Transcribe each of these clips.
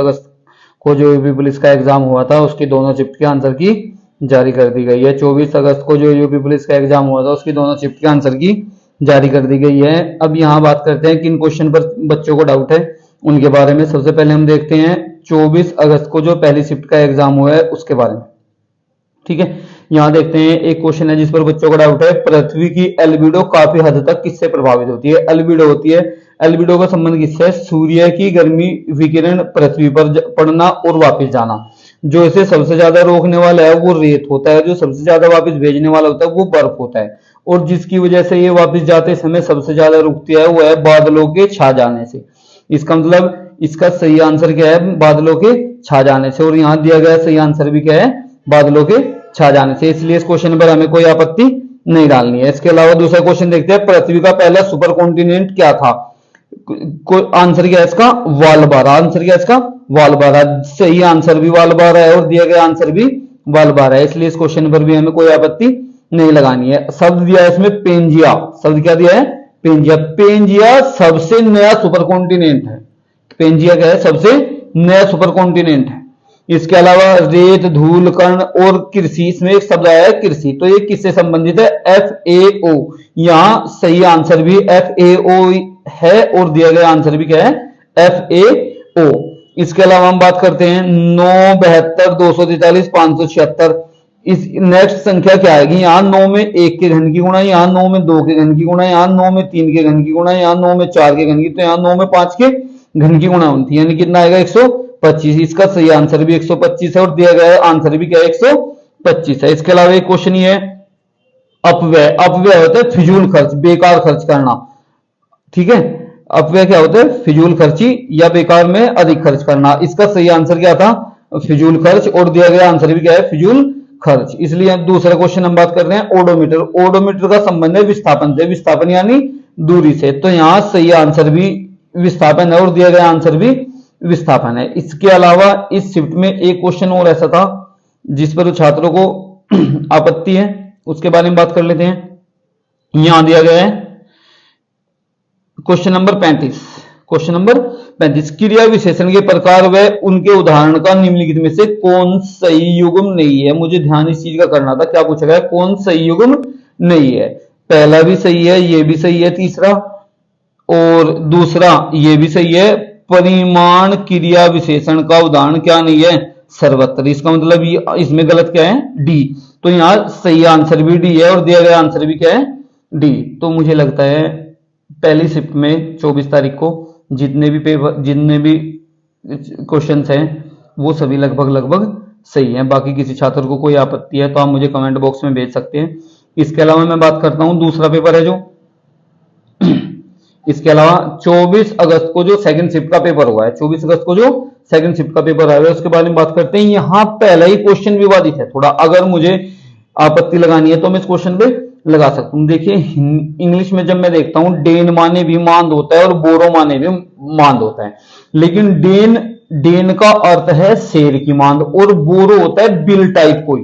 अगस्त को जो UP police का एग्जाम हुआ था उसकी दोनों शिफ्ट के आंसर की जारी कर दी गई है। 24 अगस्त को जो यूपी पुलिस का एग्जाम हुआ था उसकी दोनों शिफ्ट के आंसर की जारी कर दी गई है। अब यहाँ बात करते हैं किन क्वेश्चन पर बच्चों को डाउट है उनके बारे में। सबसे पहले हम देखते हैं 24 अगस्त को जो पहली शिफ्ट का एग्जाम हुआ है उसके बारे में। ठीक है, यहाँ देखते हैं एक क्वेश्चन है जिस पर बच्चों को डाउट है, पृथ्वी की एल्बिडो काफी हद तक किससे प्रभावित होती है? एल्बिडो होती है, एल्बिडो का संबंध किससे है? सूर्य की गर्मी विकिरण पृथ्वी पर पड़ना और वापस जाना। जो इसे सबसे ज्यादा रोकने वाला है वो रेत होता है, जो सबसे ज्यादा वापस भेजने वाला होता है वो बर्फ होता है, और जिसकी वजह से ये वापस जाते समय सबसे ज्यादा रुकती है वो है बादलों के छा जाने से। इसका मतलब इसका सही आंसर क्या है? बादलों के छा जाने से। और यहाँ दिया गया सही आंसर भी क्या है? बादलों के छा जाने से। इसलिए इस क्वेश्चन पर हमें कोई आपत्ति नहीं डालनी है। इसके अलावा दूसरा क्वेश्चन देखते हैं, पृथ्वी का पहला सुपर कॉन्टिनेंट क्या था? आंसर क्या है इसका? वालबारा। आंसर क्या है इसका? वालबारा। सही आंसर भी वालबारा है और दिया गया आंसर भी वालबारा है, इसलिए इस क्वेश्चन पर भी हमें कोई आपत्ति नहीं लगानी है। शब्द दिया है इसमें पेंजिया। शब्द क्या दिया है? पेंजिया। पेंजिया सबसे नया सुपर कॉन्टिनेंट है। पेंजिया क्या है? सबसे नया सुपर कॉन्टिनेंट है। इसके अलावा रेत, धूल, कण और कृषि, इसमें एक शब्द आया है कृषि, तो ये किससे संबंधित है? FAO। यहां सही आंसर भी FAO है और दिया गया आंसर भी क्या है? FAO। इसके अलावा हम बात करते हैं 9, 72, 243, 576। इस नेक्स्ट संख्या क्या आएगी? यहाँ 9 में 1 के घन की गुणा, यहाँ 9 में 2 के घन की गुणा, यहाँ 9 में 3 के घन की गुणा, यहाँ 9 में 4 के घन की, तो यहाँ 9 में 5 के घन की गुणा होती है, यानी कितना आएगा? 125। इसका सही आंसर भी 125 है और दिया गया आंसर भी क्या है? 125 है। इसके अलावा एक क्वेश्चन ये है, अपव्यय। अपव्यय होता है फिजूल खर्च, बेकार खर्च करना। ठीक है, अपव्यय क्या होता है? फिजूल खर्ची या बेकार में अधिक खर्च करना। इसका सही आंसर क्या था? फिजूल खर्च, और दिया गया आंसर भी क्या है? फिजूल खर्च। इसलिए दूसरा क्वेश्चन हम बात कर रहे हैं ओडोमीटर। ओडोमीटर का संबंध है विस्थापन से, विस्थापन यानी दूरी से, तो यहां सही आंसर भी विस्थापन है और दिया गया आंसर भी विस्थापन है। इसके अलावा इस शिफ्ट में एक क्वेश्चन और ऐसा था जिस पर छात्रों को आपत्ति है, उसके बारे में बात कर लेते हैं। यहां दिया गया है क्वेश्चन नंबर 35। क्वेश्चन नंबर 35, क्रिया विशेषण के प्रकार व उनके उदाहरण का निम्नलिखित में से कौन सही युग्म नहीं है? मुझे ध्यान इस चीज का करना था। क्या पूछा गया? कौन सही युग्म नहीं है? पहला भी सही है, ये भी सही है, तीसरा और दूसरा ये भी सही है। परिमाण क्रिया विशेषण का उदाहरण क्या नहीं है? सर्वत्र। इसका मतलब इसमें गलत क्या है? डी। तो यहां सही आंसर भी डी है और दिया गया आंसर भी क्या है? डी। तो मुझे लगता है पहली शिफ्ट में 24 तारीख को जितने भी क्वेश्चंस हैं वो सभी लगभग सही हैं। बाकी किसी छात्र को कोई आपत्ति है तो आप मुझे कमेंट बॉक्स में भेज सकते हैं। इसके अलावा मैं बात करता हूं दूसरा पेपर है जो इसके अलावा 24 अगस्त को जो सेकंड शिफ्ट का पेपर हुआ है, 24 अगस्त को जो सेकंड शिफ्ट का पेपर आया है उसके बारे में बात करते हैं। यहां पहला ही क्वेश्चन विवादित है थोड़ा, अगर मुझे आपत्ति लगानी है तो मैं इस क्वेश्चन पे लगा सकता हूं। देखिए इंग्लिश में जब मैं देखता हूं डेन माने भी मांद होता है और बोरो माने भी मांद होता है, लेकिन डेन का अर्थ है शेर की मांद और बोरो होता है बिल टाइप कोई।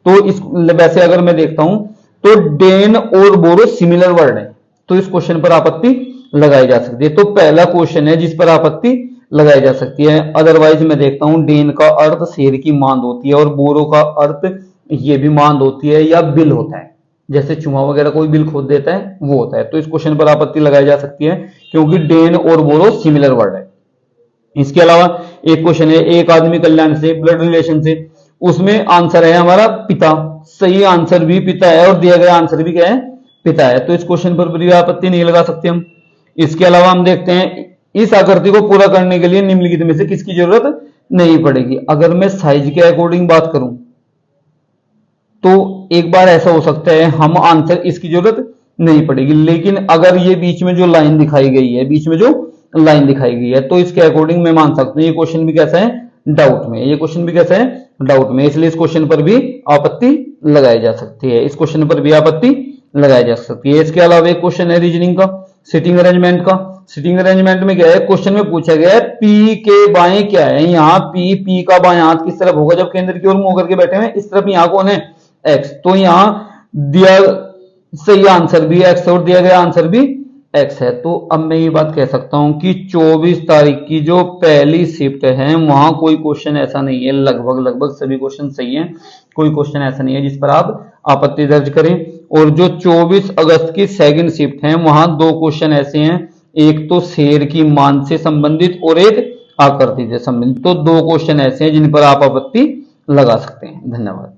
तो इस वैसे अगर मैं देखता हूं तो डेन और बोरो सिमिलर वर्ड है, तो इस क्वेश्चन पर आपत्ति लगाई जा सकती है। तो पहला क्वेश्चन है जिस पर आपत्ति लगाई जा सकती है। अदरवाइज मैं देखता हूं डेन का अर्थ शेर की मांद होती है और बोरो का अर्थ ये भी मांद होती है या बिल होता है, जैसे चूहा वगैरह कोई बिल खोद देता है वो होता है। तो इस क्वेश्चन पर आपत्ति लगाई जा सकती है क्योंकि डेन और बोरो सिमिलर वर्ड है। इसके अलावा एक क्वेश्चन है एक आदमी कल्याण से, ब्लड रिलेशन से, उसमें आंसर है हमारा पिता। सही आंसर भी पिता है और दिया गया आंसर भी क्या है? पिता है। तो इस क्वेश्चन पर भी आपत्ति नहीं लगा सकते हम। इसके अलावा हम देखते हैं इस आकृति को पूरा करने के लिए निम्नलिखित में से किसकी जरूरत नहीं पड़ेगी? अगर मैं साइज के अकॉर्डिंग बात करूं तो एक बार ऐसा हो सकता है हम आंसर इसकी जरूरत नहीं पड़ेगी, लेकिन अगर ये बीच में जो लाइन दिखाई गई है, बीच में जो लाइन दिखाई गई है, तो इसके अकॉर्डिंग मैं मान सकता हूं ये क्वेश्चन भी कैसा है? डाउट में। ये क्वेश्चन भी कैसा है? डाउट में। इसलिए इस क्वेश्चन पर भी आपत्ति लगाई जा सकती है। इस क्वेश्चन पर भी आपत्ति लगाई जा सकती है। इसके अलावा एक क्वेश्चन है रीजनिंग का, सिटिंग अरेंजमेंट का। सिटिंग अरेंजमेंट में क्या है? क्वेश्चन में पूछा गया है पी के बाएं क्या है? यहाँ पी का बाएं हाथ किस तरफ होगा? जब केंद्र की ओर मुंह करके बैठे हुए इस तरफ, यहाँ कौन है? एक्स। तो यहां दिया सही आंसर भी एक्स और दिया गया आंसर भी एक्स है। तो अब मैं ये बात कह सकता हूं कि 24 तारीख की जो पहली शिफ्ट है वहां कोई क्वेश्चन ऐसा नहीं है, लगभग सभी क्वेश्चन सही हैं, कोई क्वेश्चन ऐसा नहीं है जिस पर आप आपत्ति दर्ज करें। और जो 24 अगस्त की सेकंड शिफ्ट है वहां दो क्वेश्चन ऐसे हैं, एक तो शेर की मान से संबंधित और एक आकृति से संबंधित। तो दो क्वेश्चन ऐसे हैं जिन पर आप आपत्ति लगा सकते हैं। धन्यवाद।